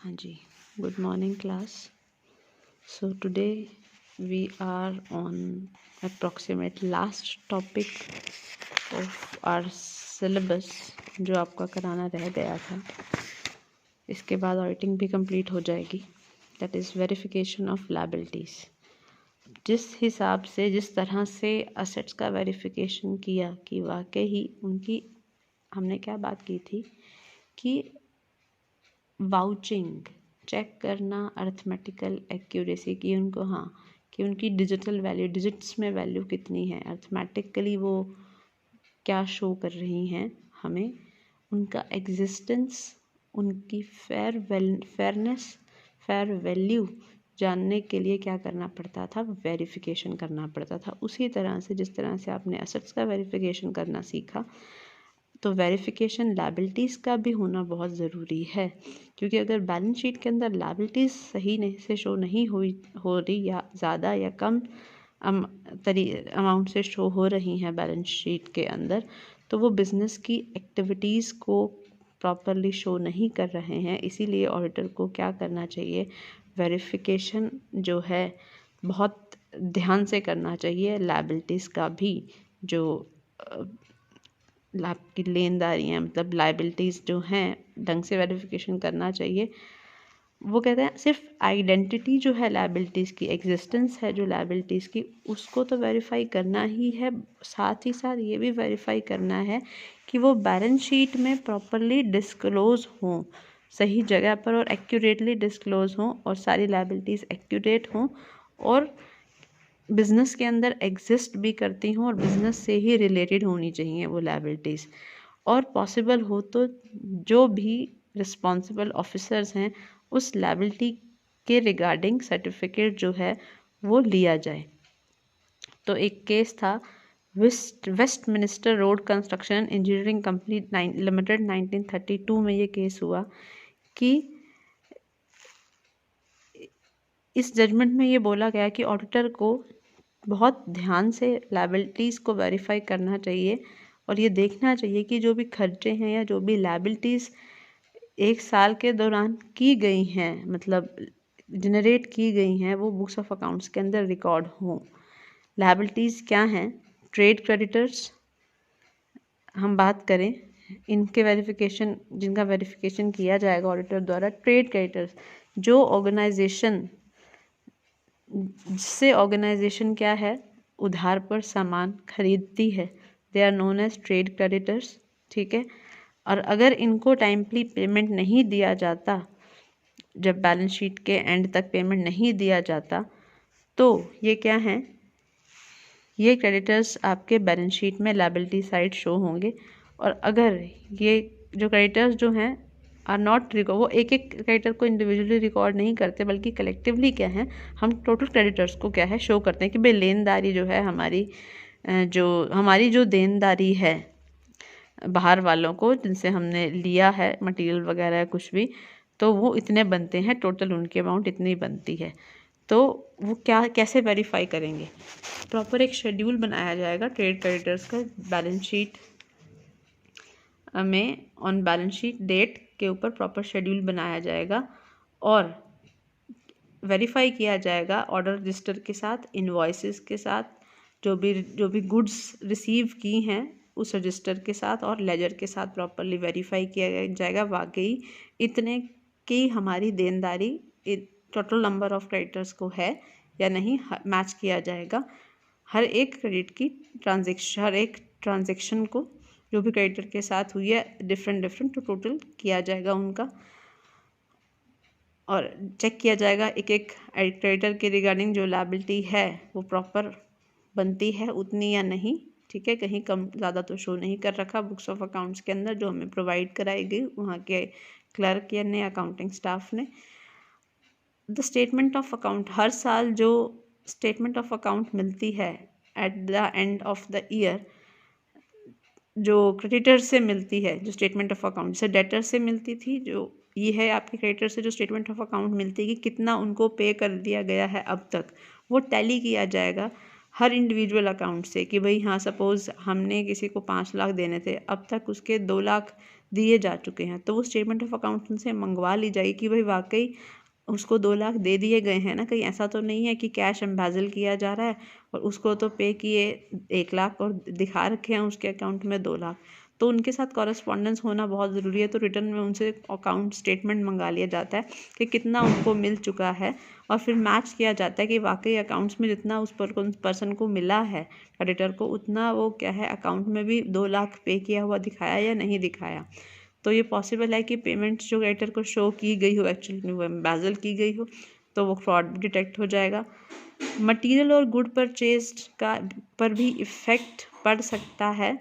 हाँ जी, good morning class. So today we are on approximate last topic of our syllabus जो आपका कराना रह गया था. इसके बाद ऑडिटिंग भी कंप्लीट हो जाएगी. That is verification of liabilities. जिस हिसाब से जिस तरह से असेट्स का वेरिफिकेशन किया कि वाकई ही उनकी हमने क्या बात की थी कि वाउचिंग चेक करना अर्थमेटिकल एक्यूरेसी की उनको कि उनकी डिजिटल वैल्यू डिजिट्स में वैल्यू कितनी है, अर्थमेटिकली वो क्या शो कर रही हैं हमें, उनका एग्जिस्टेंस, उनकी फेयरनेस फेयर वैल्यू जानने के लिए क्या करना पड़ता था, वेरिफिकेशन करना पड़ता था. उसी तरह से जिस तरह से आपने असेट्स का वेरिफिकेशन करना सीखा तो वेरिफिकेशन लायबिलिटीज़ का भी होना बहुत ज़रूरी है. क्योंकि अगर बैलेंस शीट के अंदर लायबिलिटीज़ सही नहीं से शो नहीं हो रही या ज़्यादा या कम अमाउंट से शो हो रही हैं बैलेंस शीट के अंदर, तो वो बिज़नेस की एक्टिविटीज़ को प्रॉपरली शो नहीं कर रहे हैं. इसीलिए ऑडिटर को क्या करना चाहिए, वेरिफिकेशन जो है बहुत ध्यान से करना चाहिए. लायबिलिटीज़ का भी जो आपकी लेनदारियाँ मतलब लायबिलिटीज़ जो हैं ढंग से वेरिफिकेशन करना चाहिए. वो कहते हैं सिर्फ आइडेंटिटी जो है लायबिलिटीज़ की, एग्जिस्टेंस है जो लायबिलिटीज़ की, उसको तो वेरीफाई करना ही है. साथ ही साथ ये भी वेरीफाई करना है कि वो बैलेंस शीट में प्रॉपरली डिस्क्लोज़ हों, सही जगह पर और एक्यूरेटली डिस्क्लोज़ हों और सारी लायबिलिटीज़ एक्यूरेट हों और बिज़नेस के अंदर एग्जिस्ट भी करती हों और बिज़नेस से ही रिलेटेड होनी चाहिए वो लायबिलिटीज़. और पॉसिबल हो तो जो भी रिस्पॉन्सिबल ऑफिसर्स हैं उस लायबिलिटी के रिगार्डिंग सर्टिफिकेट जो है वो लिया जाए. तो एक केस था Westminster road construction engineering company limited 1932 में ये केस हुआ कि इस जजमेंट में ये बोला गया कि ऑडिटर को बहुत ध्यान से लायबिलिटीज़ को वेरीफाई करना चाहिए और ये देखना चाहिए कि जो भी खर्चे हैं या जो भी लायबिलिटीज़ एक साल के दौरान की गई हैं, मतलब जनरेट की गई हैं, वो बुक्स ऑफ अकाउंट्स के अंदर रिकॉर्ड हों. लायबिलिटीज़ क्या हैं? ट्रेड क्रेडिटर्स हम बात करें, इनके वेरिफिकेशन जिनका वेरिफिकेशन किया जाएगा ऑडिटर द्वारा. ट्रेड क्रेडिटर्स जो ऑर्गेनाइजेशन जिससे ऑर्गेनाइजेशन क्या है, उधार पर सामान खरीदती है, they are known as trade creditors. ठीक है. और अगर इनको टाइमली पेमेंट नहीं दिया जाता, जब बैलेंस शीट के एंड तक पेमेंट नहीं दिया जाता, तो ये क्या हैं, ये क्रेडिटर्स आपके बैलेंस शीट में लायबिलिटी साइड शो होंगे. और अगर ये जो क्रेडिटर्स जो हैं आर नॉट रिकॉर्ड, वो एक एक क्रेडिटर को इंडिविजुअली रिकॉर्ड नहीं करते बल्कि कलेक्टिवली क्या है, हम टोटल क्रेडिटर्स को क्या है शो करते हैं कि भाई लेनदारी जो है हमारी जो देनदारी है बाहर वालों को जिनसे हमने लिया है मटेरियल वगैरह कुछ भी, तो वो इतने बनते हैं, टोटल उनकी अमाउंट इतनी बनती है. तो वो क्या कैसे वेरीफाई करेंगे, प्रॉपर एक शेड्यूल बनाया जाएगा ट्रेड क्रेडिटर्स का बैलेंस शीट में, ऑन बैलेंस शीट डेट के ऊपर प्रॉपर शेड्यूल बनाया जाएगा और वेरीफाई किया जाएगा ऑर्डर रजिस्टर के साथ, इनवॉइसेस के साथ, जो भी गुड्स रिसीव की हैं उस रजिस्टर के साथ और लेजर के साथ प्रॉपरली वेरीफाई किया जाएगा वाकई इतने की हमारी देनदारी टोटल नंबर ऑफ क्रेडिटर्स को है या नहीं, मैच किया जाएगा. हर एक क्रेडिट की ट्रांजेक्शन, हर एक ट्रांजेक्शन को जो भी क्रेडिटर के साथ हुई है डिफरेंट तो टोटल किया जाएगा उनका और चेक किया जाएगा एक एक क्रेडिटर के रिगार्डिंग जो लायबिलिटी है वो प्रॉपर बनती है उतनी या नहीं. ठीक है, कहीं कम ज़्यादा तो शो नहीं कर रखा बुक्स ऑफ अकाउंट्स के अंदर जो हमें प्रोवाइड कराई गई वहाँ के क्लर्क या ने अकाउंटिंग स्टाफ ने. द स्टेटमेंट ऑफ अकाउंट, हर साल जो स्टेटमेंट ऑफ अकाउंट मिलती है at the end of the year, जो क्रेडिटर से मिलती है, जो स्टेटमेंट ऑफ अकाउंट से डेटर से मिलती थी, जो ये है आपके क्रेडिटर से जो स्टेटमेंट ऑफ अकाउंट मिलती है कि कितना उनको पे कर दिया गया है अब तक, वो टैली किया जाएगा हर इंडिविजुअल अकाउंट से कि भाई हाँ सपोज़ हमने किसी को 5 लाख देने थे, अब तक उसके 2 लाख दिए जा चुके हैं, तो वो स्टेटमेंट ऑफ अकाउंट उनसे मंगवा ली जाएगी कि भाई वाकई उसको 2 लाख दे दिए गए हैं ना, कहीं ऐसा तो नहीं है कि कैश एम्बेजल किया जा रहा है और उसको तो पे किए 1 लाख और दिखा रखे हैं उसके अकाउंट में 2 लाख। तो उनके साथ कॉरेस्पॉन्डेंस होना बहुत ज़रूरी है। तो रिटर्न में उनसे अकाउंट स्टेटमेंट मंगा लिया जाता है कि कितना उनको मिल चुका है और फिर मैच किया जाता है कि वाकई अकाउंट्स में जितना उस पर्सन को मिला है क्रेडिटर को, उतना वो क्या है अकाउंट में भी 2 लाख पे किया हुआ दिखाया या नहीं दिखाया। तो ये पॉसिबल है कि पेमेंट जो क्रेडिटर को शो की गई हो एक्चुअली में वो एम्बेजल की गई हो, तो वो फ्रॉड भी डिटेक्ट हो जाएगा। मटेरियल और गुड परचेज का पर भी इफ़ेक्ट पड़ सकता है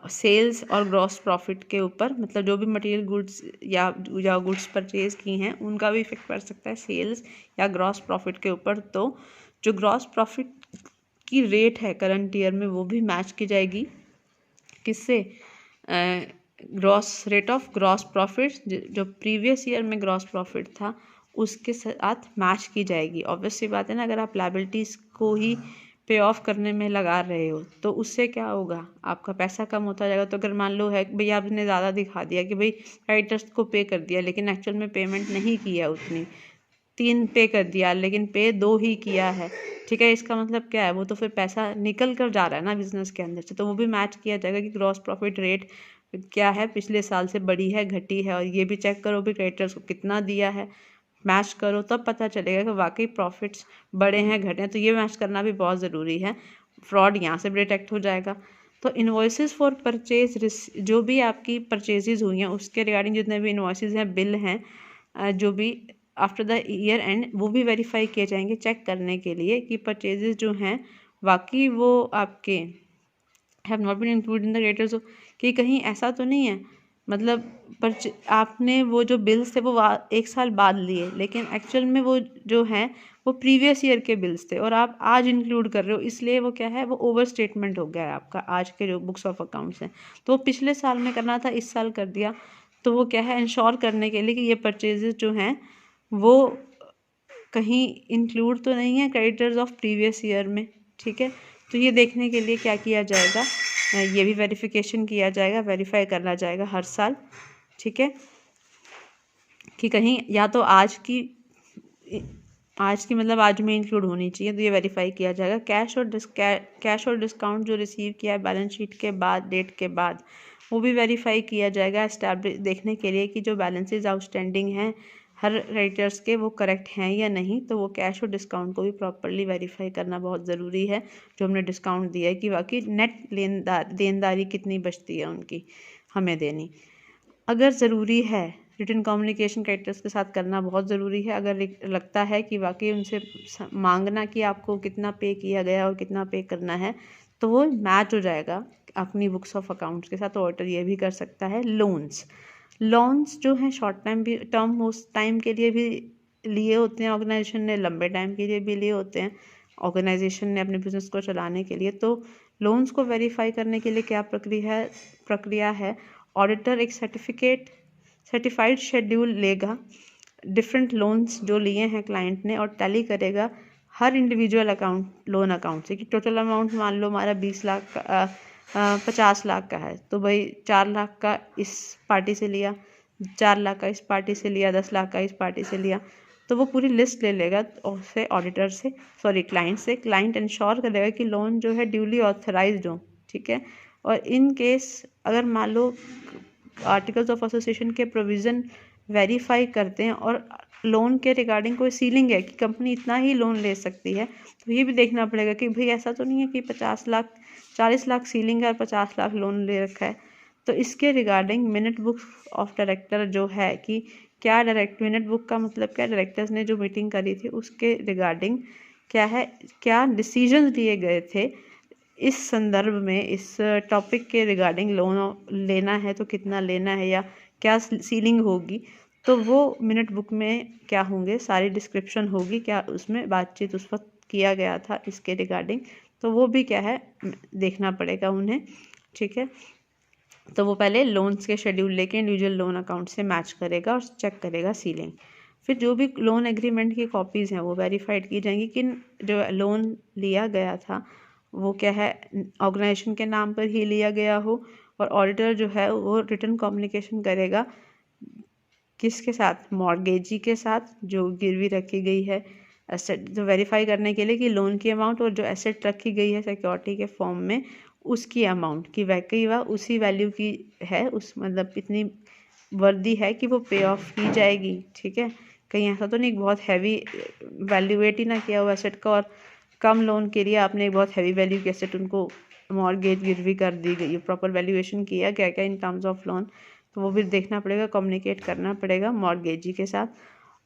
सेल्स और ग्रॉस प्रॉफिट के ऊपर, मतलब जो भी मटेरियल गुड्स या गुड्स परचेज की हैं उनका भी इफेक्ट पड़ सकता है सेल्स या ग्रॉस प्रॉफिट के ऊपर। तो जो ग्रॉस प्रॉफिट की रेट है करंट ईयर में वो भी मैच की जाएगी किससे, gross rate of gross profit जो प्रीवियस ईयर में ग्रॉस प्रॉफिट था उसके साथ मैच की जाएगी। ऑब्वियस सी बात है ना, अगर आप लायबिलिटीज़ को ही पे ऑफ करने में लगा रहे हो तो उससे क्या होगा, आपका पैसा कम होता जाएगा। तो अगर मान लो है भैया आपने ज़्यादा दिखा दिया कि भाई क्रेडिटर्स को पे कर दिया लेकिन एक्चुअल में पेमेंट नहीं किया, उतनी 3 पे कर दिया लेकिन पे 2 ही किया है, ठीक है, इसका मतलब क्या है, वो तो फिर पैसा निकल कर जा रहा है ना बिजनेस के अंदर से। तो वो भी मैच किया जाएगा कि ग्रॉस प्रॉफिट रेट क्या है, पिछले साल से बढ़ी है घटी है, और ये भी चेक करो भी क्रेडिटर्स को कितना दिया है, मैच करो तब पता चलेगा कि वाकई प्रॉफिट्स बढ़े हैं घटे हैं। तो ये मैच करना भी बहुत ज़रूरी है, फ्रॉड यहाँ से भी डिटेक्ट हो जाएगा। तो इन्वॉइसेस फॉर परचेज, जो भी आपकी परचेजेज हुई हैं उसके रिगार्डिंग जितने भी इन्वॉइसेस हैं, बिल हैं, जो भी आफ्टर द ईयर एंड वो भी वेरीफाई किए जाएंगे चेक करने के लिए कि परचेजेस जो हैं वाकई वो आपके have not been include in the creditors, कि कहीं ऐसा तो नहीं है मतलब आपने वो जो बिल्स थे वो 1 साल बाद लिए लेकिन एक्चुअल में वो जो हैं वो प्रीवियस ईयर के बिल्स थे और आप आज इंक्लूड कर रहे हो, इसलिए वो क्या है, वो ओवर स्टेटमेंट हो गया है आपका आज के जो बुक्स ऑफ अकाउंट्स हैं। तो वो पिछले साल में करना था, इस साल कर दिया। तो वो क्या है, इंश्योर करने के लिए कि ये परचेजेस जो हैं वो कहीं इंक्लूड तो नहीं है क्रेडिटर्स ऑफ प्रीवियस ईयर में, ठीक है। तो ये देखने के लिए क्या किया जाएगा, ये भी वेरिफिकेशन किया जाएगा, वेरीफाई करना जाएगा हर साल, ठीक है, कि कहीं या तो आज की मतलब आज में इंक्लूड होनी चाहिए, तो ये वेरीफाई किया जाएगा। कैश और डिस्काउंट जो रिसीव किया है बैलेंस शीट के बाद, डेट के बाद, वो भी वेरीफाई किया जाएगा एस्टैब्लिश देखने के लिए कि जो बैलेंसेज आउटस्टैंडिंग हैं हर क्रेडिटर्स के वो करेक्ट हैं या नहीं। तो वो कैश और डिस्काउंट को भी प्रॉपर्ली वेरीफाई करना बहुत ज़रूरी है, जो हमने डिस्काउंट दिया है कि वाकई नेट देनदारी कितनी बचती है उनकी हमें देनी। अगर ज़रूरी है रिटन कम्युनिकेशन क्रेडिटर्स के साथ करना बहुत ज़रूरी है। अगर लगता है कि वाकई उनसे मांगना कि आपको कितना पे किया गया और कितना पे करना है तो वो मैच हो जाएगा अपनी बुक्स ऑफ अकाउंट्स के साथ। ऑडिटर ये भी कर सकता है। लोन्स जो हैं शॉर्ट टाइम भी टर्म उस टाइम के लिए भी लिए होते हैं ऑर्गेनाइजेशन ने, लंबे टाइम के लिए भी लिए होते हैं ऑर्गेनाइजेशन ने अपने बिजनेस को चलाने के लिए। तो लोन्स को वेरीफाई करने के लिए क्या प्रक्रिया है, ऑडिटर एक सर्टिफाइड शेड्यूल लेगा डिफरेंट लोन्स जो लिए हैं क्लाइंट ने और टैली करेगा हर इंडिविजुअल लोन अकाउंट से कि टोटल अमाउंट मान लो हमारा 20 लाख का 50 लाख का है, तो भाई 4 लाख का इस पार्टी से लिया, 4 लाख का इस पार्टी से लिया, 10 लाख का इस पार्टी से लिया। तो वो पूरी लिस्ट ले लेगा उससे ऑडिटर से क्लाइंट इंश्योर करेगा कि लोन जो है ड्यूली ऑथराइज्ड हो, ठीक है। और इन केस अगर मान लो आर्टिकल्स ऑफ एसोसिएशन के प्रोविज़न वेरीफाई करते हैं और लोन के रिगार्डिंग कोई सीलिंग है कि कंपनी इतना ही लोन ले सकती है, तो ये भी देखना पड़ेगा कि भाई ऐसा तो नहीं है कि 40 लाख सीलिंग है और 50 लाख लोन ले रखा है। तो इसके regarding minute book of director जो है कि क्या मिनट बुक का मतलब क्या, डायरेक्टर्स ने जो मीटिंग करी थी उसके रिगार्डिंग क्या है, क्या डिसीजन लिए गए थे इस संदर्भ में, इस टॉपिक के रिगार्डिंग लोन लेना है तो कितना लेना है या क्या सीलिंग होगी, तो वो मिनट बुक में क्या होंगे, सारी डिस्क्रिप्शन होगी, क्या उसमें बातचीत उस वक्त किया गया था इसके रिगार्डिंग। तो वो भी क्या है देखना पड़ेगा उन्हें, ठीक है। तो वो पहले लोन्स के शेड्यूल लेके इंडिविजुअल लोन अकाउंट से मैच करेगा और चेक करेगा सीलिंग। फिर जो भी लोन एग्रीमेंट की कॉपीज़ हैं वो वेरीफाइड की जाएंगी कि जो लोन लिया गया था वो क्या है ऑर्गेनाइजेशन के नाम पर ही लिया गया हो और ऑडिटर जो है वो रिटर्न कम्युनिकेशन करेगा किसके साथ, मॉर्गेजी के साथ जो गिरवी रखी गई है एसेट, जो वेरीफाई करने के लिए कि लोन की अमाउंट और जो एसेट रखी गई है सिक्योरिटी के फॉर्म में उसकी अमाउंट की वैकई व उसी वैल्यू की है, उस मतलब इतनी वर्दी है कि वो पे ऑफ की जाएगी। ठीक है, कहीं ऐसा तो नहीं बहुत हैवी वैल्यूएट ही ना किया हुआ एसेट का और कम लोन के लिए आपने एक बहुत हैवी वैल्यू के एसेट उनको मॉर्गेज गिरवी कर दी गई, प्रॉपर वैल्यूएशन किया क्या क्या इन टर्म्स ऑफ लोन, तो वो भी देखना पड़ेगा, कम्युनिकेट करना पड़ेगा मॉर्गेजी के साथ।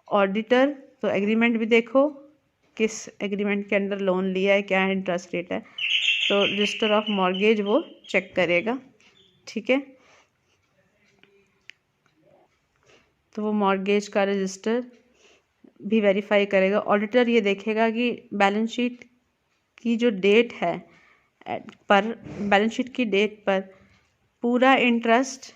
ऑडिटर तो एग्रीमेंट भी देखो किस एग्रीमेंट के अंदर लोन लिया है, क्या इंटरेस्ट रेट है, तो रजिस्टर ऑफ मॉर्गेज वो चेक करेगा। ठीक है, तो वो मॉर्गेज का रजिस्टर भी वेरीफाई करेगा। ऑडिटर ये देखेगा कि बैलेंस शीट की जो डेट है पर, बैलेंस शीट की डेट पर पूरा इंटरेस्ट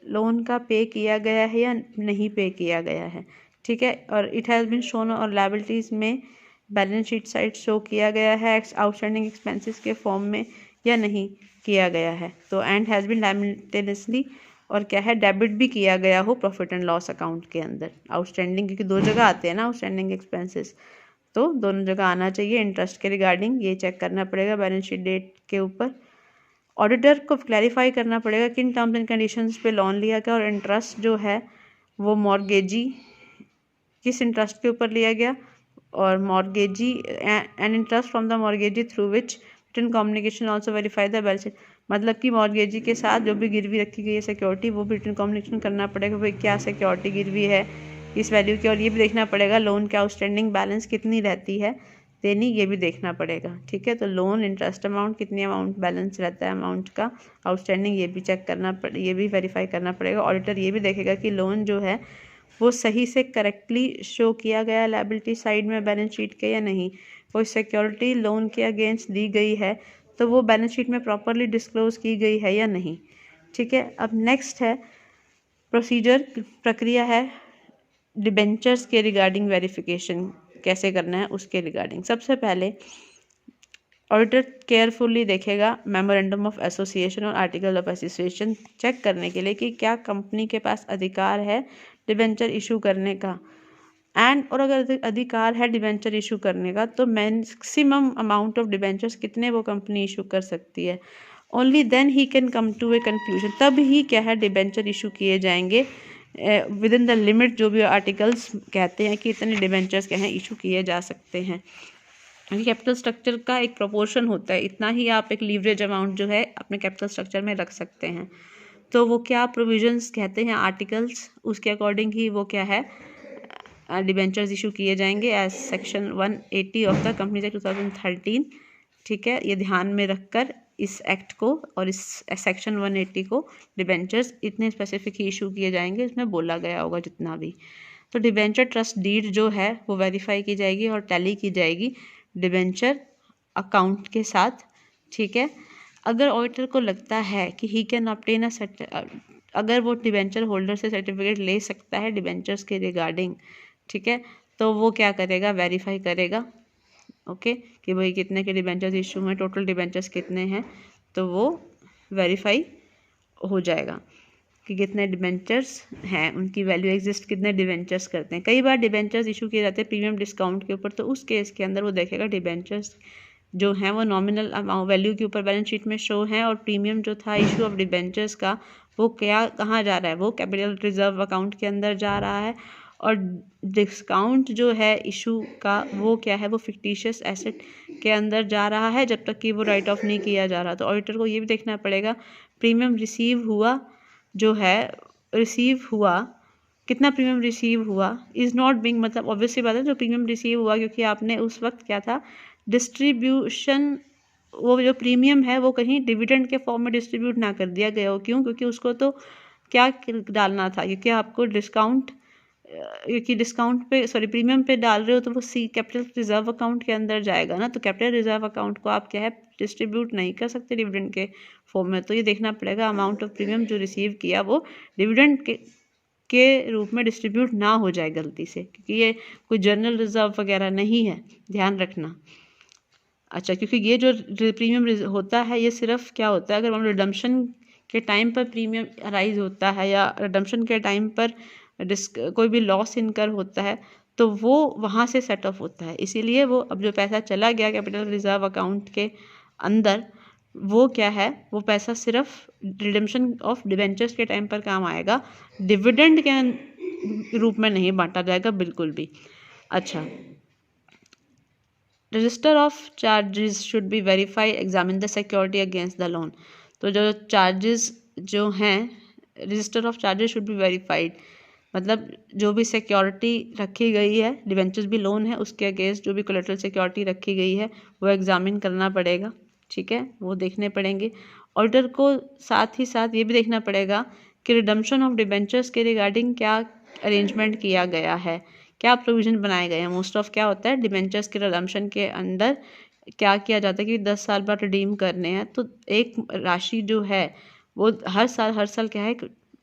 लोन का पे किया गया है या नहीं पे किया गया है। ठीक है, और इट हैज़ बीन शोन और लायबिलिटीज़ में बैलेंस शीट साइड शो किया गया है आउटस्टैंडिंग एक्सपेंसेस के फॉर्म में या नहीं किया गया है, तो एंड हैज़ बीन साइमल्टेनियसली और क्या है डेबिट भी किया गया हो प्रॉफिट एंड लॉस अकाउंट के अंदर आउटस्टैंडिंग, क्योंकि दो जगह आते हैं ना आउटस्टैंडिंग एक्सपेंसेस, तो दोनों जगह आना चाहिए इंटरेस्ट के रिगार्डिंग, ये चेक करना पड़ेगा बैलेंस शीट डेट के ऊपर। ऑडिटर को क्लैरिफाई करना पड़ेगा किन टर्म्स एंड कंडीशंस पे लोन लिया गया और इंटरेस्ट जो है वो मॉर्गेजी किस इंटरेस्ट के ऊपर लिया गया, और mortgagee and interest from the mortgagee through which written communication also verify the balance sheet, मतलब कि मॉर्गेजी के साथ जो भी गिरवी रखी गई है सिक्योरिटी वो भी रिटन कम्युनिकेशन करना पड़ेगा, भाई क्या सिक्योरिटी गिरवी है इस वैल्यू की, और ये भी देखना पड़ेगा लोन के आउटस्टैंडिंग बैलेंस कितनी रहती है देनी, ये भी देखना पड़ेगा। ठीक है, तो लोन इंटरेस्ट अमाउंट कितनी अमाउंट बैलेंस रहता है अमाउंट का आउटस्टैंडिंग, ये भी चेक करना ये भी वेरीफाई करना पड़ेगा। ऑडिटर ये भी देखेगा कि लोन जो है वो सही से करेक्टली शो किया गया लायबिलिटी साइड में बैलेंस शीट के या नहीं, कोई सिक्योरिटी लोन के अगेंस्ट दी गई है तो वो बैलेंस शीट में प्रॉपरली डिस्क्लोज की गई है या नहीं। ठीक है, अब नेक्स्ट है प्रोसीजर, प्रक्रिया है डिबेंचर्स के रिगार्डिंग वेरिफिकेशन कैसे करना है उसके रिगार्डिंग। सबसे पहले ऑडिटर केयरफुली देखेगा मेमोरेंडम ऑफ एसोसिएशन और आर्टिकल ऑफ एसोसिएशन चेक करने के लिए कि क्या कंपनी के पास अधिकार है डिबेंचर इशू करने का, एंड और अगर अधिकार है डिबेंचर इशू करने का तो मैक्सिमम अमाउंट ऑफ डिबेंचर्स कितने वो कंपनी इशू कर सकती है, only then he can come to a conclusion, तब ही क्या है डिबेंचर इशू किए जाएंगे विद इन द लिमिट जो भी आर्टिकल्स कहते हैं कि इतने डिबेंचर्स क्या हैं इशू किए जा सकते हैं, क्योंकि कैपिटल स्ट्रक्चर का एक प्रोपोर्शन होता है, इतना ही आप एक लीवरेज अमाउंट जो है अपने कैपिटल स्ट्रक्चर में रख सकते हैं। तो वो क्या प्रोविजंस कहते हैं आर्टिकल्स, उसके अकॉर्डिंग ही वो क्या है डिबेंचर्स इशू किए जाएंगे as section 180 of the companies act 2013। ठीक है, ये ध्यान में रखकर इस एक्ट को और इस सेक्शन 180 को डिबेंचर्स इतने स्पेसिफिक ही इशू किए जाएंगे, इसमें बोला गया होगा जितना भी। तो डिबेंचर ट्रस्ट डीड जो है वो वेरीफाई की जाएगी और टैली की जाएगी डिबेंचर अकाउंट के साथ। ठीक है, अगर ऑडिटर को लगता है कि ही कैन ऑब्टेन अगर वो डिबेंचर होल्डर से सर्टिफिकेट ले सकता है डिबेंचर्स के रिगार्डिंग, ठीक है, तो वो क्या करेगा वेरीफाई करेगा, ओके, कि भाई कितने के डिबेंचर्स इशू में, टोटल डिबेंचर्स कितने हैं, तो वो वेरीफाई हो जाएगा कि कितने डिबेंचर्स हैं, उनकी वैल्यू एग्जिस्ट कितने डिबेंचर्स करते हैं। कई बार डिबेंचर्स इशू किए जाते हैं प्रीमियम डिस्काउंट के ऊपर, तो उस केस के अंदर वो देखेगा डिबेंचर्स जो हैं वो नॉमिनल अमाउंट वैल्यू के ऊपर बैलेंस शीट में शो हैं, और प्रीमियम जो था इशू ऑफ डिबेंचर्स का वो क्या कहाँ जा रहा है, वो कैपिटल रिजर्व अकाउंट के अंदर जा रहा है, और डिस्काउंट जो है इशू का वो क्या है, वो फिक्टिशियस एसेट के अंदर जा रहा है जब तक कि वो राइट ऑफ नहीं किया जा रहा। तो ऑडिटर को ये भी देखना पड़ेगा प्रीमियम रिसीव हुआ जो है, रिसीव हुआ कितना प्रीमियम रिसीव हुआ इज़ नॉट बिंग, मतलब ऑब्वियसली बात है जो प्रीमियम रिसीव हुआ क्योंकि आपने उस वक्त क्या था डिस्ट्रीब्यूशन, वो जो प्रीमियम है वो कहीं डिविडेंड के फॉर्म में डिस्ट्रीब्यूट ना कर दिया गया हो, क्यों, क्योंकि उसको तो क्या डालना था, क्योंकि आपको डिस्काउंट, क्योंकि डिस्काउंट पे सॉरी प्रीमियम पे डाल रहे हो तो वो सी कैपिटल रिजर्व अकाउंट के अंदर जाएगा ना, तो कैपिटल रिजर्व अकाउंट को आप क्या है डिस्ट्रीब्यूट नहीं कर सकते डिविडेंड के फॉर्म में। तो ये देखना पड़ेगा अमाउंट ऑफ प्रीमियम जो रिसीव किया वो डिविडेंड के रूप में डिस्ट्रीब्यूट ना हो जाए गलती से, क्योंकि ये कोई जनरल रिजर्व वगैरह नहीं है, ध्यान रखना। अच्छा, क्योंकि ये जो प्रीमियम होता है ये सिर्फ क्या होता है, अगर हम रिडम्पशन के टाइम पर प्रीमियम अराइज होता है या रिडम्पशन के टाइम पर कोई भी लॉस इनकर होता है तो वो वहाँ से सेट ऑफ होता है। इसीलिए वो अब जो पैसा चला गया कैपिटल रिजर्व अकाउंट के अंदर, वो क्या है, वो पैसा सिर्फ रिडम्पशन ऑफ डिबेंचर्स के टाइम पर काम आएगा, डिविडेंड के रूप में नहीं बांटा जाएगा बिल्कुल भी। अच्छा, register of charges should be verify examine the security against the loan. तो जो चार्जेस जो हैं, register of charges should be verified, मतलब जो भी सिक्योरिटी रखी गई है, डिबेंचर्स भी लोन है, उसके अगेंस्ट जो भी कोलेटरल सिक्योरिटी रखी गई है वो एग्जामिन करना पड़ेगा, ठीक है, वो देखने पड़ेंगे। ऑडिटर को साथ ही साथ ये भी देखना पड़ेगा कि रिडम्पशन ऑफ डिबेंचर्स के रिगार्डिंग क्या अरेंजमेंट किया गया है, क्या प्रोविजन बनाए गए हैं। मोस्ट ऑफ क्या होता है, डिबेंचर्स के रिडम्पशन के अंदर क्या किया जाता है कि 10 साल बाद रिडीम करने हैं तो एक राशि जो है वो हर साल क्या है,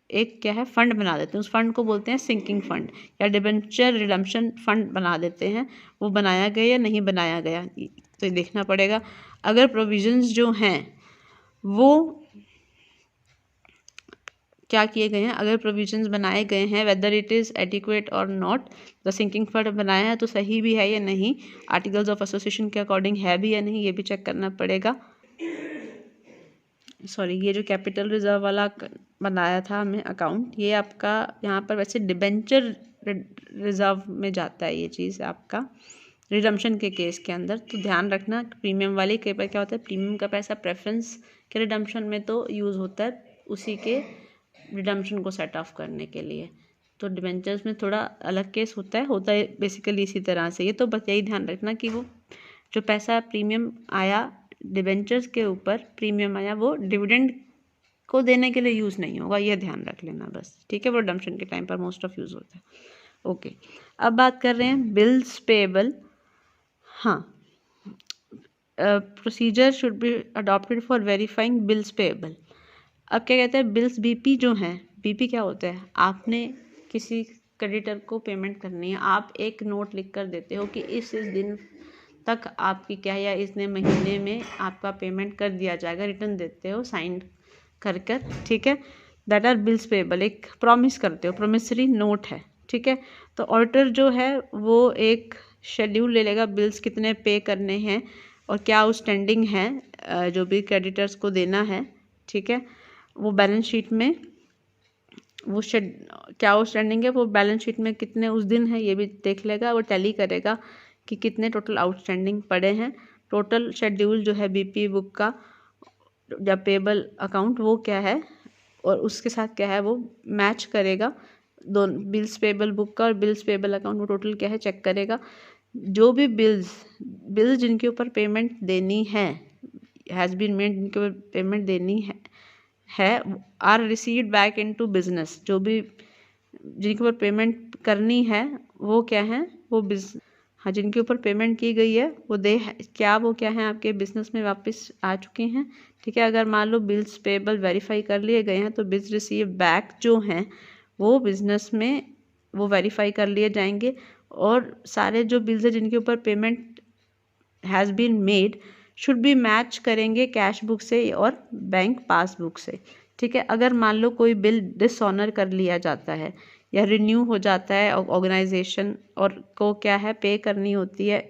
एक क्या है फंड बना देते हैं, उस फंड को बोलते हैं सिंकिंग फंड या डिबेंचर रिडम्पशन फंड बना देते हैं। वो बनाया गया या नहीं बनाया गया तो ये देखना पड़ेगा। अगर प्रोविजंस जो हैं वो क्या किए गए हैं, अगर प्रोविजंस बनाए गए हैं, वेदर इट इज़ एडिक्वेट और नॉट, द सिंकिंग फंड बनाया है तो सही भी है या नहीं, आर्टिकल्स ऑफ एसोसिएशन के अकॉर्डिंग है भी या नहीं, ये भी चेक करना पड़ेगा। सॉरी, ये जो कैपिटल रिजर्व वाला बनाया था हमें अकाउंट, ये आपका यहाँ पर वैसे डिबेंचर रिजर्व में जाता है ये चीज़ आपका रिडम्पशन के केस के अंदर। तो ध्यान रखना, प्रीमियम वाले कई बार क्या होता है, प्रीमियम का पैसा प्रेफरेंस के रिडम्पशन में तो यूज़ होता है उसी के रिडम्पशन को सेट ऑफ करने के लिए। तो डिबेंचर्स में थोड़ा अलग केस होता है बेसिकली इसी तरह से। ये तो बस यही ध्यान रखना कि वो जो पैसा प्रीमियम आया डिबेंचर्स के ऊपर, प्रीमियम आया, वो डिविडेंड को देने के लिए यूज़ नहीं होगा, ये ध्यान रख लेना बस, ठीक है। वो रिडम्पशन के टाइम पर मोस्ट ऑफ यूज़ होता है। ओके, अब बात कर रहे हैं बिल्स पेएबल। हाँ, procedure should be adopted for verifying bills payable. अब क्या कहते हैं, बिल्स बीपी जो हैं, बीपी क्या होता है, आपने किसी क्रेडिटर को पेमेंट करनी है, आप एक नोट लिख कर देते हो कि इस दिन तक आपकी क्या या इतने महीने में आपका पेमेंट कर दिया जाएगा, रिटर्न देते हो साइन कर, ठीक है, दैट आर बिल्स पेएबल। एक प्रॉमिस करते हो, प्रोमिसरी नोट है, ठीक है। तो ऑडिटर जो है वो एक शेड्यूल ले लेगा, बिल्स कितने पे करने हैं और क्या आउटस्टैंडिंग है जो भी क्रेडिटर्स को देना है, ठीक है। वो बैलेंस शीट में वो क्या आउटस्टैंडिंग है, वो बैलेंस शीट में कितने उस दिन है ये भी देख लेगा, वो टैली करेगा कि कितने टोटल आउटस्टैंडिंग पड़े हैं। टोटल शेड्यूल जो है बीपी बुक का या पेबल अकाउंट वो क्या है और उसके साथ क्या है वो मैच करेगा, दोनों बिल्स पेबल बुक का और बिल्स पेबल अकाउंट वो टोटल क्या है चेक करेगा। जो भी बिल्स जिनके ऊपर पेमेंट देनी है, हैज़ बीन मेड, जिनके ऊपर पेमेंट देनी है or received back into business, जो भी जिनके ऊपर पेमेंट करनी है वो क्या है, वो हाँ जिनके ऊपर पेमेंट की गई है वो वो क्या है आपके बिजनेस में वापस आ चुके हैं, ठीक है। अगर मान लो बिल्स पेबल वेरीफाई कर लिए गए हैं तो बिल्स रिसीव बैक जो हैं वो बिजनेस में वो वेरीफाई कर लिए जाएंगे और सारे जो बिल्स हैं जिनके ऊपर payment has been made should be match करेंगे कैश बुक से और बैंक पासबुक से, ठीक है। अगर मान लो कोई बिल डिसऑनर कर लिया जाता है या रिन्यू हो जाता है ऑर्गेनाइजेशन और को क्या है पे करनी होती है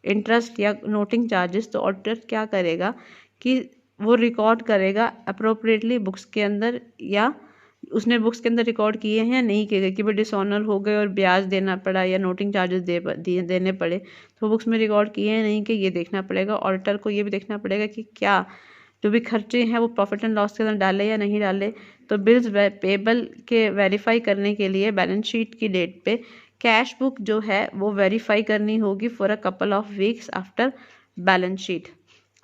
इंटरेस्ट या नोटिंग चार्जेस, तो ऑडिटर क्या करेगा कि वो रिकॉर्ड करेगा अप्रोप्रिएटली बुक्स के अंदर, या उसने बुक्स के अंदर रिकॉर्ड किए हैं या नहीं किए गए कि भाई डिसऑनर हो गए और ब्याज देना पड़ा या नोटिंग चार्जेस देने पड़े, तो बुक्स में रिकॉर्ड किए हैं नहीं कि ये देखना पड़ेगा। ऑडिटर को ये भी देखना पड़ेगा कि क्या जो भी खर्चे हैं वो प्रॉफिट एंड लॉस के अंदर डाले या नहीं डाले। तो बिल्स पेबल के वेरीफाई करने के लिए बैलेंस शीट की डेट पे कैश बुक जो है वो वेरीफाई करनी होगी for a couple of weeks after balance sheet,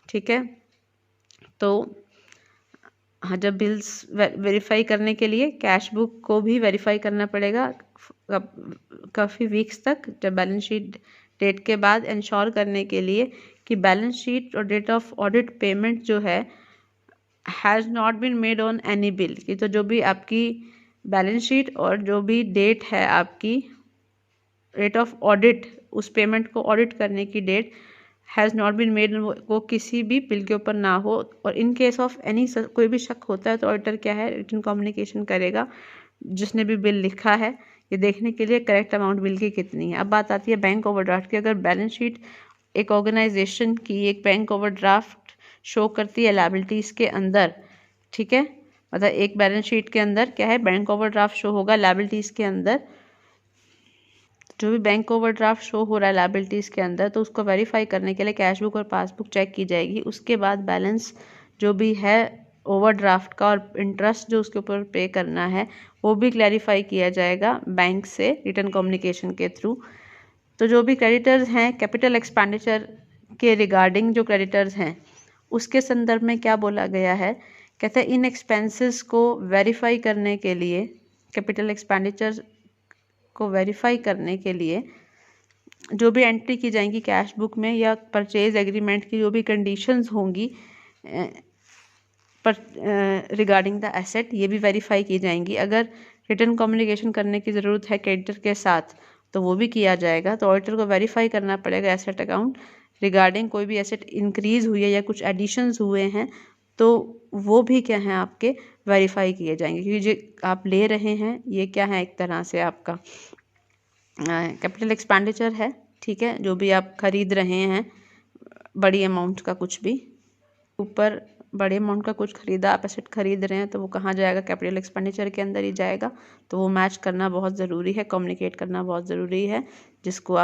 ठीक है। तो हाँ, जब बिल्स वेरीफाई करने के लिए कैश बुक को भी वेरीफाई करना पड़ेगा काफ़ी वीक्स तक, जब बैलेंस शीट डेट के बाद इंश्योर करने के लिए कि बैलेंस शीट और डेट ऑफ ऑडिट पेमेंट जो है has not been made on any bill, कि तो जो भी आपकी बैलेंस शीट और जो भी डेट है आपकी डेट ऑफ ऑडिट, उस पेमेंट को ऑडिट करने की date has not been made, वो किसी भी बिल के ऊपर ना हो। और इन केस ऑफ एनी कोई भी शक होता है तो ऑडिटर क्या है, रिटन कम्युनिकेशन करेगा जिसने भी बिल लिखा है ये देखने के लिए करेक्ट अमाउंट बिल की कितनी है। अब बात आती है बैंक ओवरड्राफ्ट की। अगर बैलेंस शीट एक ऑर्गेनाइजेशन की एक बैंक ओवरड्राफ्ट शो करती है लायबिलिटीज़ के अंदर, ठीक है, मतलब एक बैलेंस शीट के अंदर क्या है, बैंक ओवरड्राफ्ट शो होगा लायबिलिटीज़ के अंदर। जो भी बैंक ओवरड्राफ्ट शो हो रहा है लायबिलिटीज़ के अंदर, तो उसको वेरीफाई करने के लिए कैश बुक और पासबुक चेक की जाएगी। उसके बाद बैलेंस जो भी है ओवरड्राफ्ट का और इंटरेस्ट जो उसके ऊपर पे करना है वो भी क्लैरिफाई किया जाएगा बैंक से रिटन कम्युनिकेशन के थ्रू। तो जो भी क्रेडिटर्स हैं कैपिटल एक्सपेंडिचर के रिगार्डिंग जो क्रेडिटर्स हैं उसके संदर्भ में क्या बोला गया है, कहते हैं इन एक्सपेंसेस को वेरीफाई करने के लिए, कैपिटल एक्सपेंडिचर को वेरीफाई करने के लिए जो भी एंट्री की जाएंगी कैश बुक में या परचेज एग्रीमेंट की जो भी कंडीशंस होंगी पर रिगार्डिंग द एसेट, ये भी वेरीफाई की जाएंगी। अगर रिटन कम्युनिकेशन करने की ज़रूरत है क्रेडिटर के साथ तो वो भी किया जाएगा। तो ऑडिटर को वेरीफाई करना पड़ेगा एसेट अकाउंट रिगार्डिंग कोई भी एसेट इंक्रीज़ हुई है या कुछ एडिशंस हुए हैं तो वो भी क्या है आपके वेरीफाई किए जाएंगे, क्योंकि जो आप ले रहे हैं ये क्या है, एक तरह से आपका कैपिटल एक्सपेंडिचर है, ठीक है, जो भी आप खरीद रहे हैं बड़ी अमाउंट का कुछ भी ऊपर बड़े अमाउंट का कुछ खरीदा, आप एसेट खरीद रहे हैं तो वो कहाँ जाएगा, कैपिटल एक्सपेंडिचर के अंदर ही जाएगा। तो वो मैच करना बहुत ज़रूरी है, कम्युनिकेट करना बहुत ज़रूरी है जिसको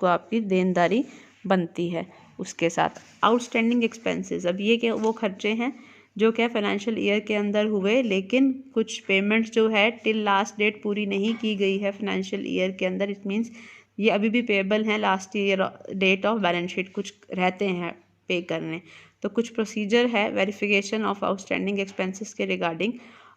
आपकी देनदारी बनती है उसके साथ। आउटस्टैंडिंग एक्सपेंसेस, अब ये क्या वो खर्चे हैं जो क्या फाइनेंशियल ईयर के अंदर हुए लेकिन कुछ पेमेंट्स जो है टिल लास्ट डेट पूरी नहीं की गई है फाइनेंशियल ईयर के अंदर, इट मीन्स ये अभी भी पेएबल हैं last year date of balance sheet, कुछ रहते हैं पे करने। तो कुछ प्रोसीजर है वेरिफिकेशन ऑफ आउटस्टैंडिंग एक्सपेंसेस के रिगार्डिंग।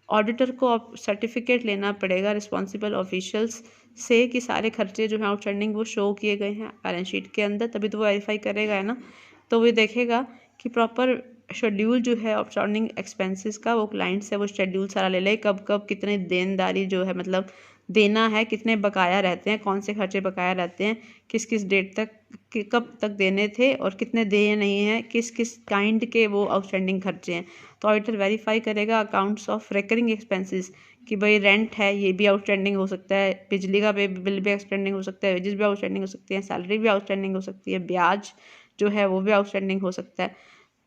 ऑडिटर को सर्टिफिकेट लेना पड़ेगा रिस्पॉन्सिबल ऑफिशियल्स से कि सारे खर्चे जो हैं आउटस्टैंडिंग वो शो किए गए हैं बैलेंस शीट के अंदर, तभी तो वो वेरीफाई करेगा, है ना। तो वो देखेगा कि प्रॉपर शेड्यूल जो है आउटस्टैंडिंग एक्सपेंसेस का वो क्लाइंट से वो शेड्यूल सारा ले ले, कब कब कितने देनदारी जो है मतलब देना है, कितने बकाया रहते हैं, कौन से खर्चे बकाया रहते हैं, किस किस डेट तक कब तक देने थे और कितने दिए नहीं हैं, किस किस काइंड के वो आउटस्टैंडिंग खर्चे हैं। तो ऑडिटर वेरीफाई करेगा अकाउंट्स ऑफ रिकरिंग एक्सपेंसेस कि भाई रेंट है ये भी आउटस्टैंडिंग हो सकता है, बिजली का बिल भी आउटस्टैंडिंग हो सकता है, वेजेस भी आउटस्टैंडिंग हो सकती है, सैलरी भी आउटस्टैंडिंग हो सकती है, ब्याज जो है वो भी आउटस्टैंडिंग हो सकता है।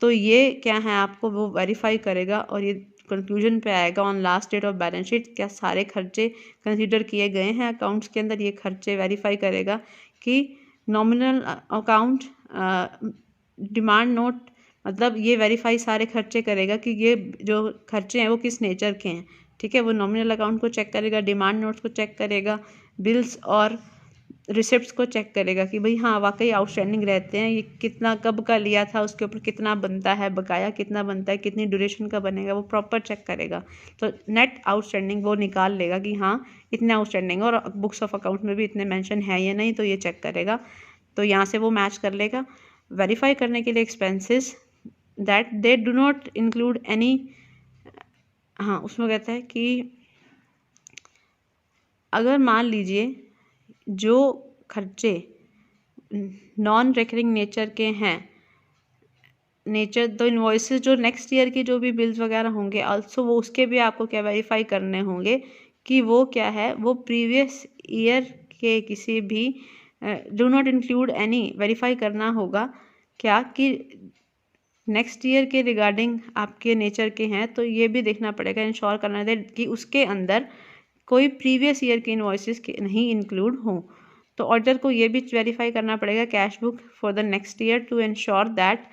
तो ये क्या है आपको वो वेरीफाई करेगा और ये कंक्लूजन पे आएगा on last date of balance sheet क्या सारे खर्चे कंसीडर किए गए हैं अकाउंट्स के अंदर। ये खर्चे वेरीफाई करेगा कि नॉमिनल अकाउंट डिमांड नोट, मतलब ये वेरीफाई सारे खर्चे करेगा कि ये जो खर्चे हैं वो किस नेचर के हैं, ठीक है। वो नॉमिनल अकाउंट को चेक करेगा, डिमांड नोट्स को चेक करेगा, बिल्स और रिसिप्ट्स को चेक करेगा कि भाई हाँ वाकई आउटस्टैंडिंग रहते हैं, ये कितना कब का लिया था, उसके ऊपर कितना बनता है, बकाया कितना बनता है, कितनी ड्यूरेशन का बनेगा, वो प्रॉपर चेक करेगा। तो नेट आउटस्टैंडिंग वो निकाल लेगा कि हाँ इतने आउटस्टैंडिंग और बुक्स ऑफ अकाउंट में भी इतने मेंशन है या नहीं, तो ये चेक करेगा। तो यहाँ से वो मैच कर लेगा। वेरीफाई करने के लिए expenses that they do not include any, हाँ उसमें कहता है कि अगर मान लीजिए जो खर्चे नॉन रिकरिंग नेचर के हैं, नेचर तो इनवॉइसेस जो नेक्स्ट ईयर की जो भी बिल्स वगैरह होंगे आल्सो वो उसके भी आपको क्या वेरीफाई करने होंगे कि वो क्या है, वो प्रीवियस ईयर के किसी भी do not include any, verify करना होगा क्या कि नेक्स्ट ईयर के रिगार्डिंग आपके नेचर के हैं, तो ये भी देखना पड़ेगा, इंश्योर करना है कि उसके अंदर कोई प्रीवियस ईयर के इनवॉइसेस नहीं इंक्लूड हों। तो ऑडिटर को ये भी वेरीफाई करना पड़ेगा cash book for the next year to ensure that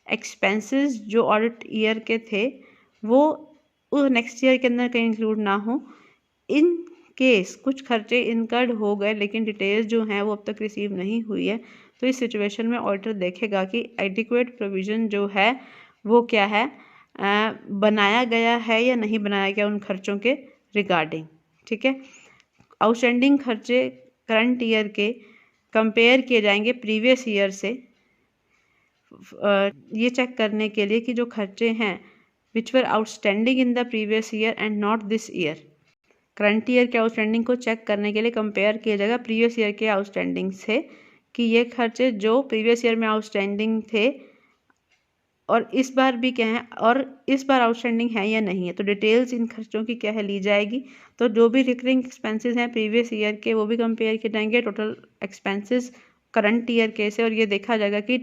expenses जो ऑडिट ईयर के थे वो उस नेक्स्ट ईयर के अंदर कहीं इंक्लूड ना हो। इन केस कुछ खर्चे इनकर्ड हो गए लेकिन डिटेल्स जो हैं वो अब तक रिसीव नहीं हुई है, तो इस सिचुएशन में ऑडिटर देखेगा कि एडिक्वेट प्रोविज़न जो है वो क्या है, बनाया गया है या नहीं बनाया गया उन खर्चों के रिगार्डिंग, ठीक है। आउटस्टैंडिंग खर्चे करंट ईयर के कंपेयर किए जाएंगे प्रीवियस ईयर से, ये चेक करने के लिए कि जो खर्चे हैं which were outstanding in the previous year and not this year, current year के आउटस्टैंडिंग को चेक करने के लिए कंपेयर किया जाएगा प्रीवियस ईयर के आउटस्टैंडिंग से कि ये खर्चे जो प्रीवियस ईयर में आउटस्टैंडिंग थे और इस बार भी क्या है और इस बार आउटस्टैंडिंग है या नहीं है, तो डिटेल्स इन खर्चों की क्या है ली जाएगी। तो जो भी रिकरिंग एक्सपेंसेस हैं प्रीवियस ईयर के वो भी कंपेयर किए जाएंगे टोटल एक्सपेंसेस करंट ईयर के से, और ये देखा जाएगा कि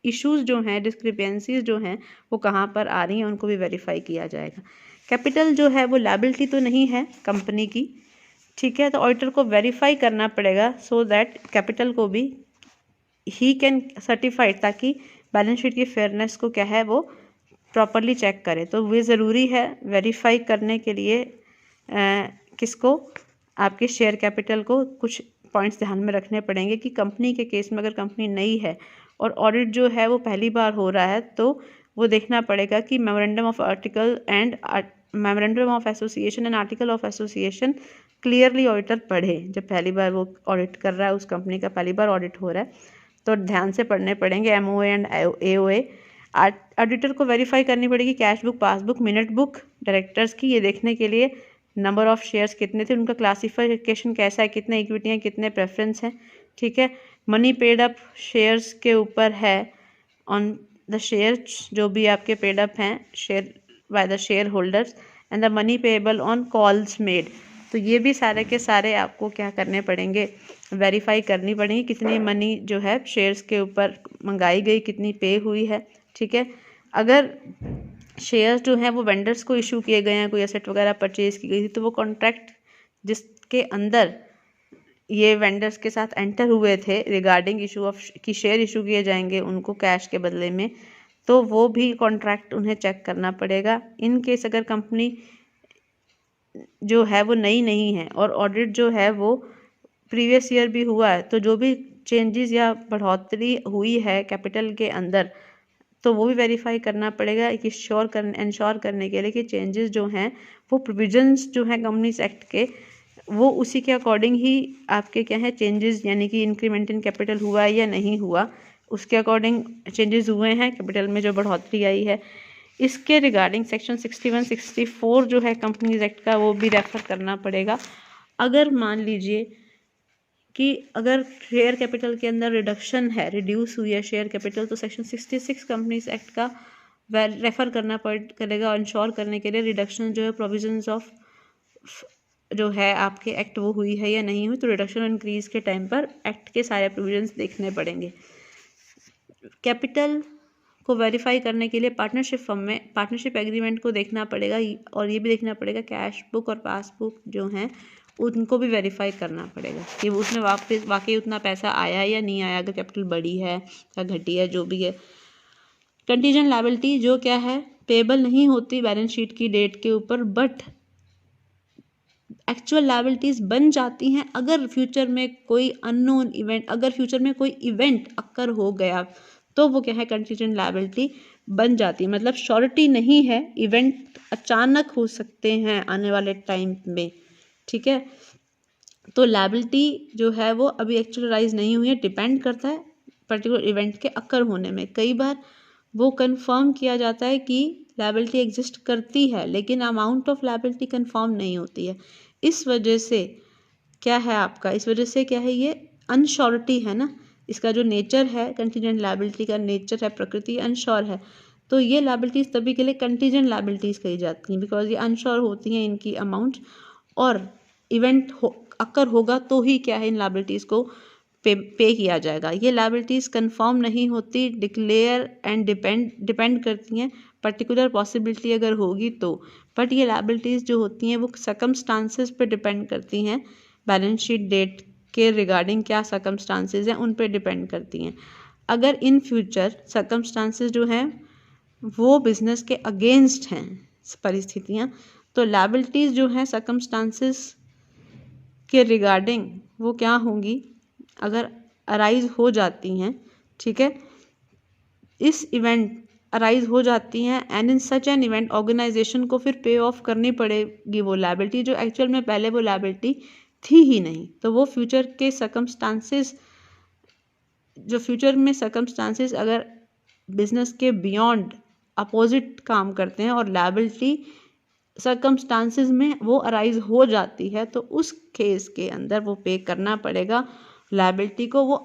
इश्यूज जो हैं, डिस्क्रिपेंसीज जो हैं वो कहाँ पर आ रही हैं, उनको भी वेरीफाई किया जाएगा। कैपिटल जो है वो लायबिलिटी तो नहीं है कंपनी की, ठीक है, तो ऑडिटर को वेरीफाई करना पड़ेगा सो दैट कैपिटल को भी ही कैन सर्टिफाइड, ताकि बैलेंस शीट की फेयरनेस को क्या है वो प्रॉपरली चेक करे। तो वे ज़रूरी है वेरीफाई करने के लिए किसको, आपके शेयर कैपिटल को कुछ पॉइंट्स ध्यान में रखने पड़ेंगे कि कंपनी के केस में अगर कंपनी नई है और ऑडिट जो है वो पहली बार हो रहा है, तो वो देखना पड़ेगा कि memorandum of article and memorandum of association and article of association clearly auditor पढ़े। जब पहली बार वो ऑडिट कर रहा है, उस कंपनी का पहली बार ऑडिट हो रहा है, तो ध्यान से पढ़ने पड़ेंगे MOA एंड AOA। ऑडिटर को वेरीफाई करनी पड़ेगी cash book, passbook, minute book directors की, ये देखने के लिए नंबर ऑफ शेयर्स कितने थे, उनका क्लासिफिकेशन कैसा है, कितने इक्विटी हैं, कितने प्रेफरेंस हैं, ठीक है। मनी पेड अप शेयर्स के ऊपर है, ऑन द शेयर्स जो भी आपके पेड अप हैं share by the share holders, and the money payable on calls made. तो ये भी सारे के सारे आपको क्या करने पड़ेंगे, वेरीफाई करनी पड़ेगी कितनी मनी जो है शेयर्स के ऊपर मंगाई गई, कितनी पे हुई है, ठीक है। अगर शेयर्स जो हैं वो वेंडर्स को इशू किए गए हैं, कोई एसेट वगैरह परचेज की गई थी, तो वो कॉन्ट्रैक्ट जिसके अंदर ये वेंडर्स के साथ एंटर हुए थे रिगार्डिंग इशू ऑफ कि शेयर इशू किए जाएंगे उनको कैश के बदले में, तो वो भी कॉन्ट्रैक्ट उन्हें चेक करना पड़ेगा। इन केस अगर कंपनी जो है वो नई नहीं है और ऑडिट जो है वो प्रीवियस ईयर भी हुआ है, तो जो भी चेंजेस या बढ़ोतरी हुई है कैपिटल के अंदर, तो वो भी वेरीफाई करना पड़ेगा कि इंश्योर करने के लिए कि चेंजेस जो हैं वो प्रोविजंस जो हैं कंपनीज एक्ट के, वो उसी के अकॉर्डिंग ही आपके क्या है चेंजेस, यानी कि इंक्रीमेंट इन कैपिटल हुआ है या नहीं हुआ, उसके अकॉर्डिंग चेंजेस हुए हैं कैपिटल में जो बढ़ोतरी आई है। इसके रिगार्डिंग सेक्शन 61-64 जो है कंपनीज एक्ट का, वो भी रेफर करना पड़ेगा। अगर मान लीजिए कि अगर शेयर कैपिटल के अंदर रिडक्शन है, रिड्यूस हुई है शेयर कैपिटल, तो सेक्शन 66 कंपनीज एक्ट का रेफर करना करेगा इंश्योर करने के लिए रिडक्शन जो है प्रोविजंस ऑफ जो है आपके एक्ट वो हुई है या नहीं हुई। तो रिडक्शन और इंक्रीज के टाइम पर एक्ट के सारे प्रोविजंस देखने पड़ेंगे। कैपिटल को वेरीफाई करने के लिए पार्टनरशिप फर्म में पार्टनरशिप एग्रीमेंट को देखना पड़ेगा, और ये भी देखना पड़ेगा कैश बुक और पासबुक जो हैं उनको भी वेरीफाई करना पड़ेगा कि उसमें वाकई उतना पैसा आया है या नहीं आया, अगर कैपिटल बढ़ी है या घटी है, जो भी है। कंटीजेंट लायबिलिटी जो क्या है पेबल नहीं होती बैलेंस शीट की डेट के ऊपर, बट एक्चुअल लायबिलिटीज बन जाती हैं अगर फ्यूचर में कोई अननोन इवेंट, अगर फ्यूचर में कोई इवेंट अक्कर हो गया, तो वो क्या है कंटीजेंट लायबिलिटी बन जाती है। मतलब श्योरिटी नहीं है, इवेंट अचानक हो सकते हैं आने वाले टाइम में, ठीक है। तो लायबिलिटी जो है वो अभी एक्चुअलाइज नहीं हुई है, डिपेंड करता है पर्टिकुलर इवेंट के अक्कर होने में। कई बार वो कंफर्म किया जाता है कि लायबिलिटी एग्जिस्ट करती है, लेकिन अमाउंट ऑफ लायबिलिटी कंफर्म नहीं होती है। इस वजह से क्या है आपका, इस वजह से क्या है, ये अनश्योरिटी है ना, इसका जो नेचर है कंटीजेंट लायबिलिटी का नेचर है, प्रकृति अनश्योर है। तो ये लायबिलिटीज़ तभी के लिए कंटीजेंट लायबिलिटीज़ कही जाती हैं, बिकॉज ये अनश्योर होती हैं इनकी अमाउंट, और इवेंट अक्कर होगा तो ही क्या है इन लायबिलिटीज़ को पे किया जाएगा। ये लायबिलिटीज़ कंफर्म नहीं होती, डिक्लेयर एंड डिपेंड करती हैं पर्टिकुलर पॉसिबिलिटी अगर होगी तो, बट ये लायबिलिटीज़ जो होती हैं वो सर्कमस्टांसेस पे डिपेंड करती हैं, बैलेंस शीट डेट के रिगार्डिंग क्या सर्कमस्टांसेस हैं उन पे डिपेंड करती हैं। अगर इन फ्यूचर सर्कमस्टांसेस जो हैं वो बिजनेस के अगेंस्ट हैं परिस्थितियाँ, तो लायबिलिटीज़ जो हैं सर्कमस्टांसेस के रिगार्डिंग वो क्या होंगी, अगर अराइज हो जाती हैं, ठीक है, इस इवेंट अराइज हो जाती हैं, and in such an event organisation को फिर पे ऑफ करनी पड़ेगी वो लायबिलिटी जो एक्चुअल में पहले वो लायबिलिटी थी ही नहीं। तो वो फ्यूचर के सर्कमस्टांसेस, जो फ्यूचर में सर्कमस्टांसेस अगर बिजनेस के बियॉन्ड अपोजिट काम करते हैं और लायबिलिटी सर्कमस्टांसेस में वो अराइज हो जाती है, तो उस केस के अंदर वो पे करना पड़ेगा लायबिलिटी को। वो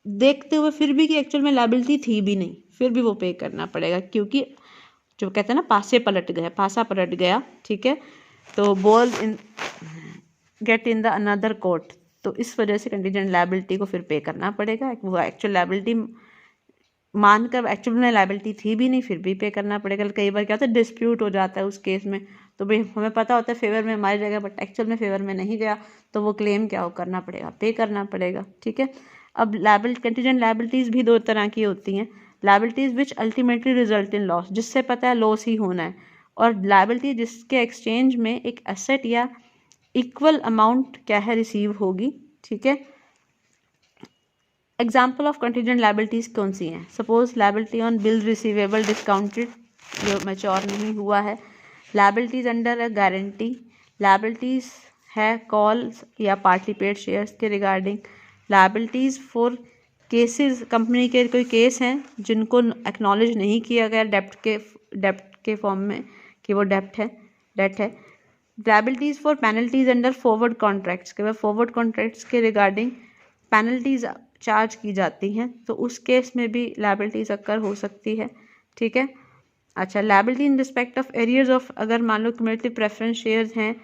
देखते हुए फिर भी कि एक्चुअल में लायबिलिटी थी भी नहीं, फिर भी वो पे करना पड़ेगा, क्योंकि जो कहते हैं ना पासा पलट गया, ठीक है, तो ball in get in the another court, तो इस वजह से कंटीजेंट लायबिलिटी को फिर पे करना पड़ेगा। वो एक्चुअल लायबिलिटी मानकर एक्चुअल में लायबिलिटी थी भी नहीं, फिर भी पे करना पड़ेगा। कई बार क्या होता है, डिस्प्यूट हो जाता है उस केस में, तो भाई हमें पता होता है फेवर में हमारी जगह, बट एक्चुअल में फेवर में नहीं गया, तो वो क्लेम क्या हो करना पड़ेगा, पे करना पड़ेगा, ठीक है। अब कंटीजेंट लायबिलिटीज़ भी दो तरह की होती हैं, liabilities which ultimately result in loss, जिससे पता है लॉस ही होना है, और लायबिलिटी जिसके एक्सचेंज में एक एसेट या इक्वल अमाउंट क्या है रिसीव होगी, ठीक है। एग्जाम्पल ऑफ कंटीजेंट लायबिलिटीज़ कौन सी हैं? Suppose liability on bill receivable discounted जो मैच्योर नहीं हुआ है, liabilities under a guarantee, liabilities है कॉल्स या पार्टी पेड शेयर्स के regarding, liabilities for cases, company के कोई केस हैं जिनको एक्नॉलेज नहीं किया गया डेप्ट के फॉर्म में कि वो डेट है, liabilities for penalties under forward contracts के, फॉरवर्ड कॉन्ट्रैक्ट्स के रिगार्डिंग पेनल्टीज चार्ज की जाती हैं, तो उस केस में भी लायबिलिटीज अक्कर हो सकती है, ठीक है। अच्छा, liability in respect of arrears of, अगर मान लो क्यूमुलेटिव प्रेफरेंस शेयर्स हैं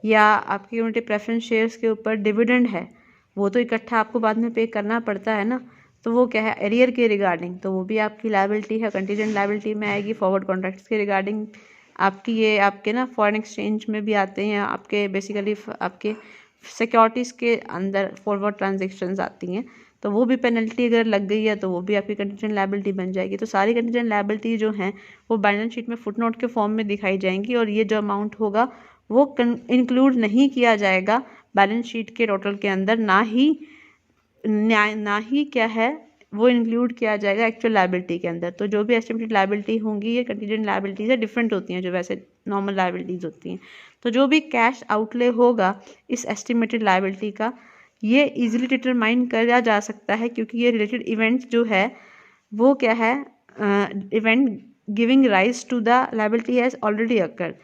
या आपके क्यूमुलेटिव प्रेफरेंस शेयर्स के ऊपर डिविडेंड है, वो तो इकट्ठा आपको बाद में पे करना पड़ता है ना, तो वो क्या है एरियर के रिगार्डिंग, तो वो भी आपकी लायबिलिटी है, कंटीजेंट लायबिलिटी में आएगी। फॉरवर्ड कॉन्ट्रैक्ट्स के रिगार्डिंग आपकी ये आपके ना फॉरेन एक्सचेंज में भी आते हैं, आपके बेसिकली आपके सिक्योरिटीज़ के अंदर फॉरवर्ड ट्रांजेक्शन्स आती हैं, तो वो भी पेनल्टी अगर लग गई है तो वो भी आपकी कंटीजेंट लायबिलिटी बन जाएगी। तो सारी कंटीजेंट लायबिलिटी जो हैं वो बैलेंस शीट में फुटनोट के फॉर्म में दिखाई जाएंगी, और ये जो अमाउंट होगा वो इंक्लूड नहीं किया जाएगा बैलेंस शीट के टोटल के अंदर, ना ही क्या है वो इंक्लूड किया जाएगा एक्चुअल लायबिलिटी के अंदर। तो जो भी एस्टिमेटेड लायबिलिटी होंगी ये कंटीजेंट लायबिलिटी से डिफरेंट होती हैं जो वैसे नॉर्मल लायबिलिटीज़ होती हैं। तो जो भी कैश आउटले होगा इस एस्टिमेटेड लायबिलिटी का, ये इजीली डिटरमाइन किया जा सकता है, क्योंकि ये रिलेटेड इवेंट जो है वो क्या है, event giving rise to the liability has already occur,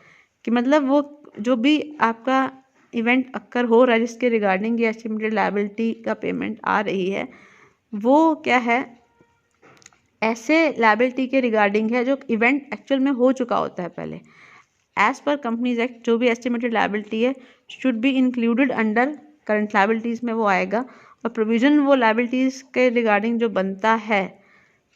कि मतलब वो जो भी आपका इवेंट अक्कर हो रहा है जिसके रिगार्डिंग ये एस्टिमेटेड लायबिलिटी का पेमेंट आ रही है, वो क्या है ऐसे लायबिलिटी के रिगार्डिंग है जो इवेंट एक्चुअल में हो चुका होता है पहले। एज पर कंपनीज एक्ट जो भी एस्टिमेटेड लायबिलिटी है should be included under current liabilities में वो आएगा, और प्रोविज़न वो लायबिलिटीज़ के रिगार्डिंग जो बनता है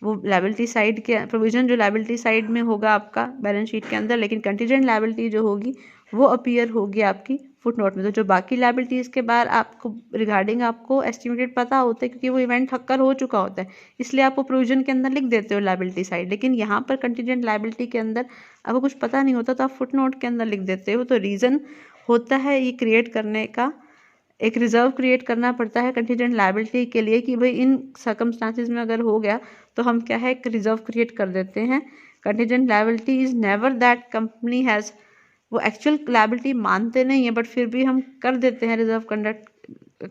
वो लायबिलिटी साइड के प्रोविज़न जो लायबिलिटी साइड में होगा आपका बैलेंस शीट के अंदर, लेकिन कंटीजेंट लायबिलिटी जो होगी वो अपीयर होगी आपकी फुटनोट में। तो जो बाकी लायबिलिटीज़ के बाद आपको रिगार्डिंग आपको एस्टिमेटेड पता होता है, क्योंकि वो इवेंट हक्कर हो चुका होता है, इसलिए आप वो प्रोविज़न के अंदर लिख देते हो लायबिलिटी साइड। लेकिन यहाँ पर कंटीजेंट लायबिलिटी के अंदर आपको कुछ पता नहीं होता तो आप फुटनोट के अंदर लिख देते हो। तो रीज़न होता है ये क्रिएट करने का, एक रिज़र्व क्रिएट करना पड़ता है कंटीजेंट लायबिलिटी के लिए कि भाई इन सर्कमस्टांसिस में अगर हो गया तो हम क्या है एक रिज़र्व क्रिएट कर देते हैं। Contingent liability is never that company has, वो एक्चुअल लायबिलिटी मानते नहीं है बट फिर भी हम कर देते हैं रिज़र्व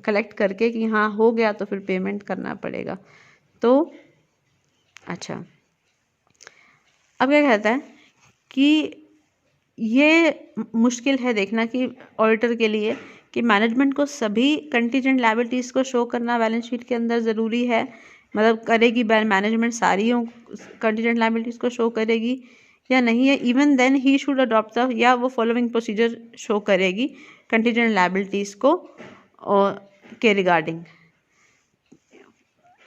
कलेक्ट करके कि हाँ हो गया तो फिर पेमेंट करना पड़ेगा। तो अच्छा, अब क्या कहता है कि ये मुश्किल है देखना कि ऑडिटर के लिए कि मैनेजमेंट को सभी कंटीजेंट लायबिलिटीज़ को शो करना बैलेंस शीट के अंदर ज़रूरी है, मतलब करेगी मैनेजमेंट सारी कंटीजेंट लायबिलिटीज़ को शो करेगी या नहीं है। Even then he should adopt the, या वो फॉलोइंग प्रोसीजर शो करेगी कंटीजेंट लायबिलिटीज़ को और के रिगार्डिंग।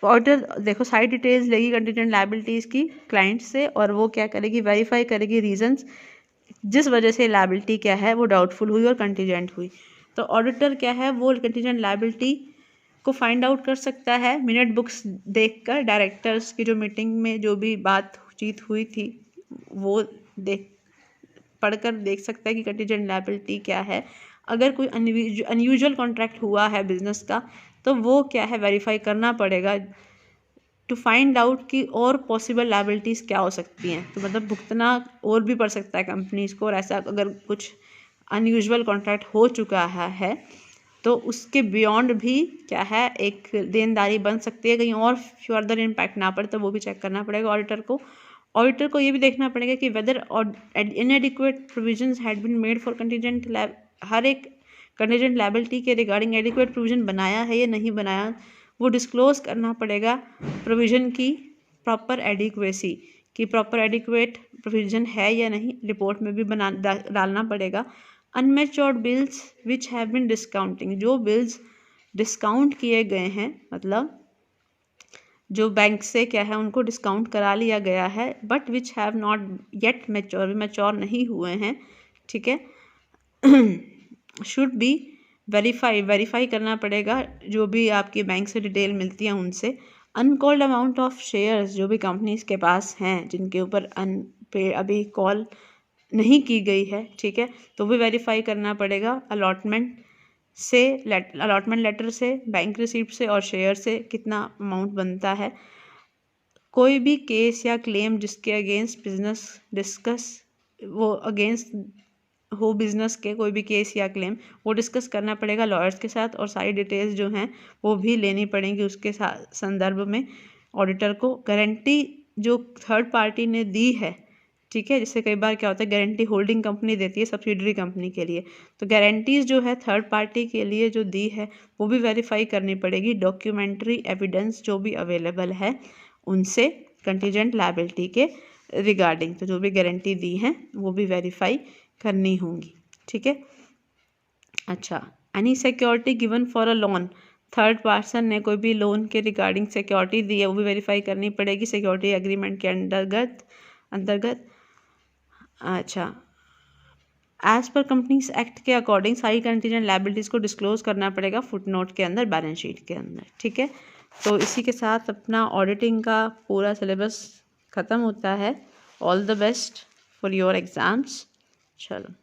ऑडिटर देखो सारी डिटेल्स लेगी कंटीजेंट लायबिलिटीज़ की क्लाइंट से, और वो क्या करेगी वेरीफाई करेगी रीजंस जिस वजह से लायबिलिटी क्या है वो डाउटफुल हुई और कंटीजेंट हुई। तो ऑडिटर क्या है वो कंटीजेंट लायबिलिटी को फाइंड आउट कर सकता है मिनट बुक्स देखकर, डायरेक्टर्स की जो मीटिंग में जो भी बातचीत हुई थी वो पढ़कर देख सकता है कि कंटीजेंट लायबिलिटी क्या है। अगर कोई अनयूजुअल कॉन्ट्रैक्ट हुआ है बिजनेस का तो वो क्या है वेरीफाई करना पड़ेगा टू फाइंड आउट कि और पॉसिबल लायबिलिटीज़ क्या हो सकती हैं। तो मतलब भुगतना और भी पड़ सकता है कंपनीज को, और ऐसा अगर कुछ अनयूजुअल कॉन्ट्रैक्ट हो चुका है तो उसके बियॉन्ड भी क्या है एक देनदारी बन सकती है, कहीं और फर्दर इम्पैक्ट ना पड़े तो वो भी चेक करना पड़ेगा ऑडिटर को। ऑडिटर को ये भी देखना पड़ेगा कि whether inadequate provisions had been made for contingent, हर एक कंटीजेंट लायबिलिटी के रिगार्डिंग एडिक्वेट प्रोविजन बनाया है या नहीं बनाया, वो डिस्क्लोज़ करना पड़ेगा प्रोविज़न की प्रॉपर एडिक्वेसी, कि प्रॉपर एडिक्वेट प्रोविज़न है या नहीं, रिपोर्ट में भी डालना पड़ेगा। Unmatured bills which have been discounting, जो बिल्स डिस्काउंट किए गए हैं, मतलब जो बैंक से क्या है उनको डिस्काउंट करा लिया गया है, but which have not yet mature नहीं हुए हैं, ठीक है, शुड बी वेरीफाई करना पड़ेगा जो भी आपकी बैंक से डिटेल मिलती है उनसे। अनकॉल्ड अमाउंट ऑफ शेयर्स, जो भी कंपनीज के पास हैं जिनके ऊपर अभी कॉल नहीं की गई है, ठीक है, तो भी वेरीफाई करना पड़ेगा। अलॉटमेंट लेटर से, बैंक रिसीप्ट से और शेयर से कितना अमाउंट बनता है। कोई भी केस या क्लेम जिसके अगेंस्ट बिजनेस के कोई भी केस या क्लेम वो डिस्कस करना पड़ेगा लॉयर्स के साथ, और सारी डिटेल्स जो हैं वो भी लेनी पड़ेंगी उसके संदर्भ में ऑडिटर को। गारंटी जो थर्ड पार्टी ने दी है, ठीक है, जिससे कई बार क्या होता है गारंटी होल्डिंग कंपनी देती है सब्सिडरी कंपनी के लिए, तो गारंटीज जो है थर्ड पार्टी के लिए जो दी है वो भी वेरीफाई करनी पड़ेगी। डॉक्यूमेंट्री एविडेंस जो भी अवेलेबल है उनसे कंटीजेंट लायबिलिटी के रिगार्डिंग, तो जो भी गारंटी दी हैं वो भी वेरीफाई करनी होंगी, ठीक है। अच्छा, any security given for a loan, third person ने कोई भी लोन के रिगार्डिंग सिक्योरिटी दी है वो भी वेरीफाई करनी पड़ेगी सिक्योरिटी एग्रीमेंट के अंतर्गत। अच्छा, एज पर कंपनीज एक्ट के अकॉर्डिंग सारी कंटीजेंट लायबिलिटीज़ को डिस्क्लोज करना पड़ेगा फुटनोट के अंदर, बैलेंस शीट के अंदर, ठीक है। तो इसी के साथ अपना ऑडिटिंग का पूरा सिलेबस ख़त्म होता है। All the best for your exams. चलो।